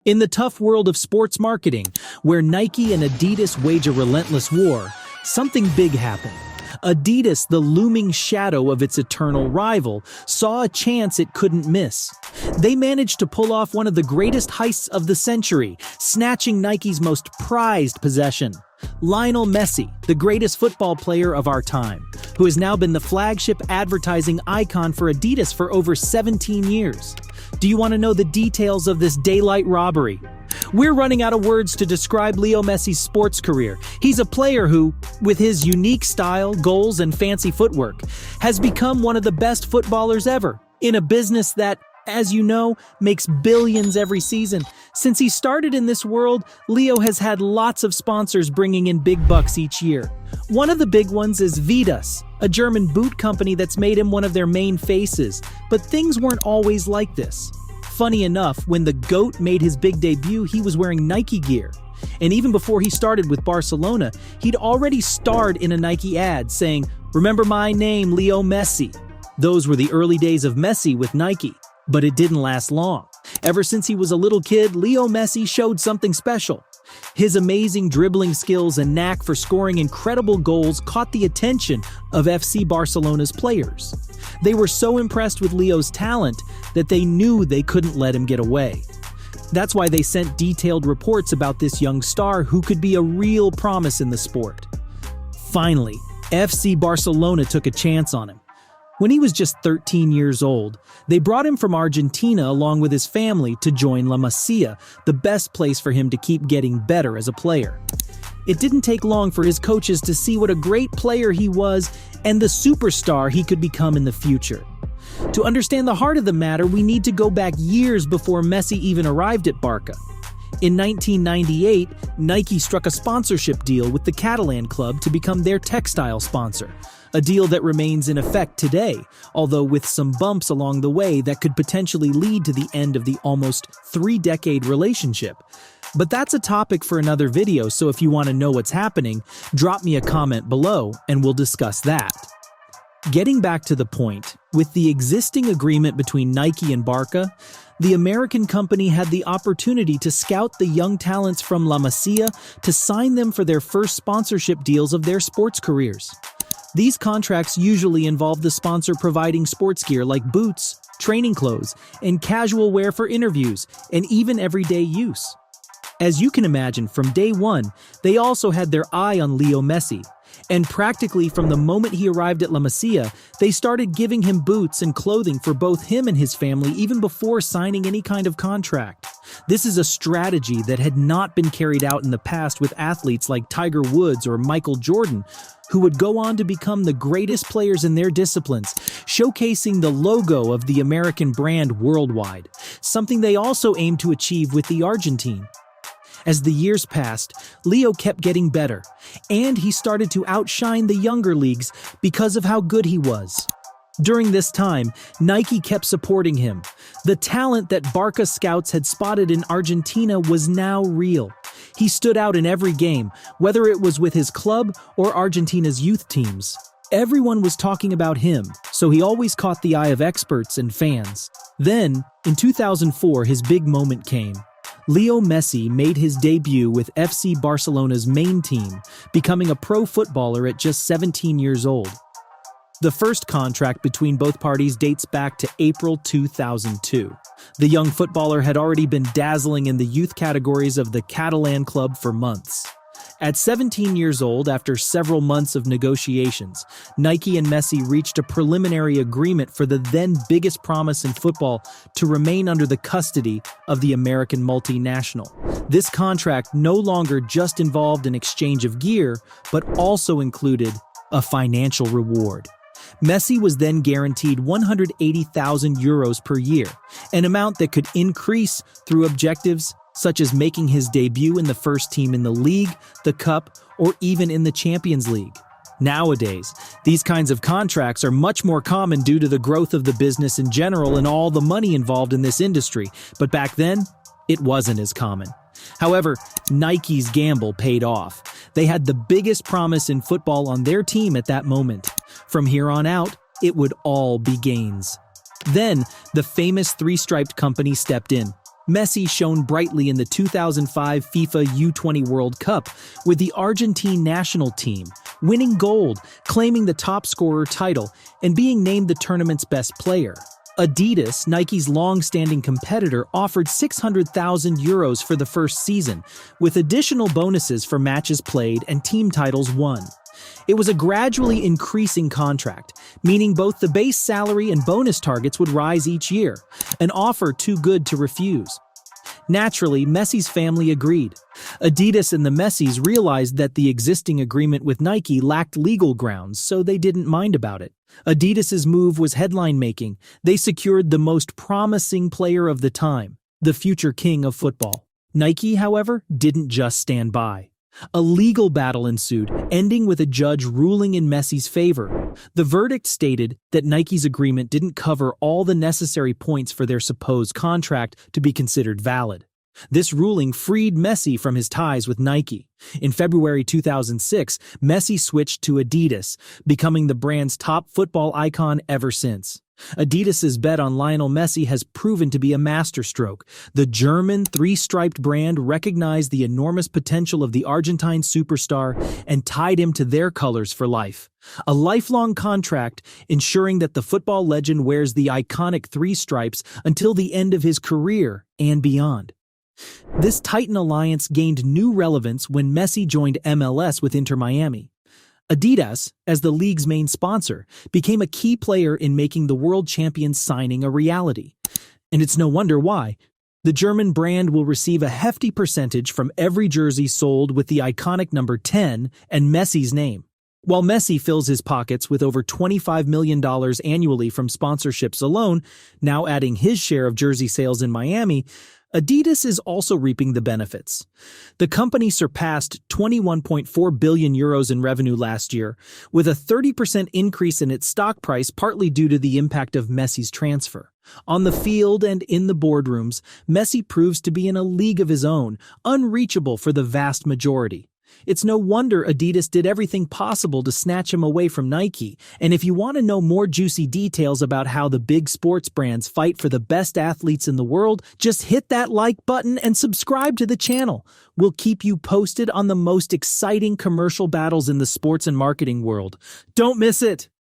In the tough world of sports marketing, where Nike and Adidas wage a relentless war, something big happened. Adidas, the looming shadow of its eternal rival, saw a chance it couldn't miss. They managed to pull off one of the greatest heists of the century, snatching Nike's most prized possession. Lionelmessi, the greatest football player of our time, who has now been the flagship advertising icon for Adidas for over 17 years. Do you want to know the details of this daylight robbery? We're running out of words to describe Leo Messi's sports career. He's a player who, with his unique style, goals, and fancy footwork, has become one of the best footballers ever, in a business that, as you know, makes billions every season. Since he started in this world, Leo has had lots of sponsors bringing in big bucks each year. One of the big ones is Adidas, a German boot company that's made him one of their main faces. But things weren't always like this. Funny enough, when the GOAT made his big debut, he was wearing Nike gear. And even before he started with Barcelona, he'd already starred in a Nike ad saying, "Remember my name, Leo Messi." Those were the early days of Messi with Nike. But it didn't last long. Ever since he was a little kid, Leo Messi showed something special. His amazing dribbling skills and knack for scoring incredible goals caught the attention of FC Barcelona's players. They were so impressed with Leo's talent that they knew they couldn't let him get away. That's why they sent detailed reports about this young star who could be a real promise in the sport. Finally, FC Barcelona took a chance on him. When he was just 13 years old, they brought him from Argentina along with his family to join La Masia, the best place for him to keep getting better as a player. It didn't take long for his coaches to see what a great player he was and the superstar he could become in the future. To understand the heart of the matter, we need to go back years before Messi even arrived at Barca. In 1998, Nike struck a sponsorship deal with the Catalan club to become their textile sponsor. A deal that remains in effect today, although with some bumps along the way that could potentially lead to the end of the almost 3-decade relationship. But that's a topic for another video, so if you want to know what's happening, drop me a comment below and we'll discuss that. Getting back to the point, with the existing agreement between Nike and Barca, the American company had the opportunity to scout the young talents from La Masia to sign them for their first sponsorship deals of their sports careers. These contracts usually involve the sponsor providing sports gear like boots, training clothes, and casual wear for interviews, and even everyday use. As you can imagine, from day one, they also had their eye on Leo Messi, and practically from the moment he arrived at La Masia, they started giving him boots and clothing for both him and his family even before signing any kind of contract. This is a strategy that had not been carried out in the past with athletes like Tiger Woods or Michael Jordan, who would go on to become the greatest players in their disciplines, showcasing the logo of the American brand worldwide, something they also aimed to achieve with the Argentine. As the years passed, Leo kept getting better, and he started to outshine the younger leagues because of how good he was. During this time, Nike kept supporting him. The talent that Barca scouts had spotted in Argentina was now real. He stood out in every game, whether it was with his club or Argentina's youth teams. Everyone was talking about him, so he always caught the eye of experts and fans. Then, in 2004, his big moment came. Leo Messi made his debut with FC Barcelona's main team, becoming a pro footballer at just 17 years old. The first contract between both parties dates back to April 2002. The young footballer had already been dazzling in the youth categories of the Catalan club for months. At 17 years old, after several months of negotiations, Nike and Messi reached a preliminary agreement for the then biggest promise in football to remain under the custody of the American multinational. This contract no longer just involved an exchange of gear, but also included a financial reward. Messi was then guaranteed 180,000 euros per year, an amount that could increase through objectives such as making his debut in the first team in the league, the cup, or even in the Champions League. Nowadays, these kinds of contracts are much more common due to the growth of the business in general and all the money involved in this industry, but back then, it wasn't as common. However, Nike's gamble paid off. They had the biggest promise in football on their team at that moment. From here on out, it would all be gains. Then, the famous three-striped company stepped in. Messi shone brightly in the 2005 FIFA U20 World Cup with the Argentine national team, winning gold, claiming the top scorer title, and being named the tournament's best player. Adidas, Nike's long-standing competitor, offered €600,000 for the first season, with additional bonuses for matches played and team titles won. It was a gradually increasing contract, meaning both the base salary and bonus targets would rise each year, an offer too good to refuse. Naturally, Messi's family agreed. Adidas and the Messis realized that the existing agreement with Nike lacked legal grounds, so they didn't mind about it. Adidas's move was headline-making. They secured the most promising player of the time, the future king of football. Nike, however, didn't just stand by. A legal battle ensued, ending with a judge ruling in Messi's favor. The verdict stated that Nike's agreement didn't cover all the necessary points for their supposed contract to be considered valid. This ruling freed Messi from his ties with Nike. In February 2006, Messi switched to Adidas, becoming the brand's top football icon ever since. Adidas's bet on Lionel Messi has proven to be a masterstroke. The German three-striped brand recognized the enormous potential of the Argentine superstar and tied him to their colors for life. A lifelong contract ensuring that the football legend wears the iconic three stripes until the end of his career and beyond. This Titan alliance gained new relevance when Messi joined MLS with Inter Miami. Adidas, as the league's main sponsor, became a key player in making the world champions signing a reality. And it's no wonder why. The German brand will receive a hefty percentage from every jersey sold with the iconic number 10 and Messi's name. While Messi fills his pockets with over $25 million annually from sponsorships alone, now adding his share of jersey sales in Miami, Adidas is also reaping the benefits. The company surpassed €21.4 billion in revenue last year, with a 30% increase in its stock price partly due to the impact of Messi's transfer. On the field and in the boardrooms, Messi proves to be in a league of his own, unreachable for the vast majority. It's no wonder Adidas did everything possible to snatch him away from Nike. And if you want to know more juicy details about how the big sports brands fight for the best athletes in the world, just hit that like button and subscribe to the channel. We'll keep you posted on the most exciting commercial battles in the sports and marketing world. Don't miss it!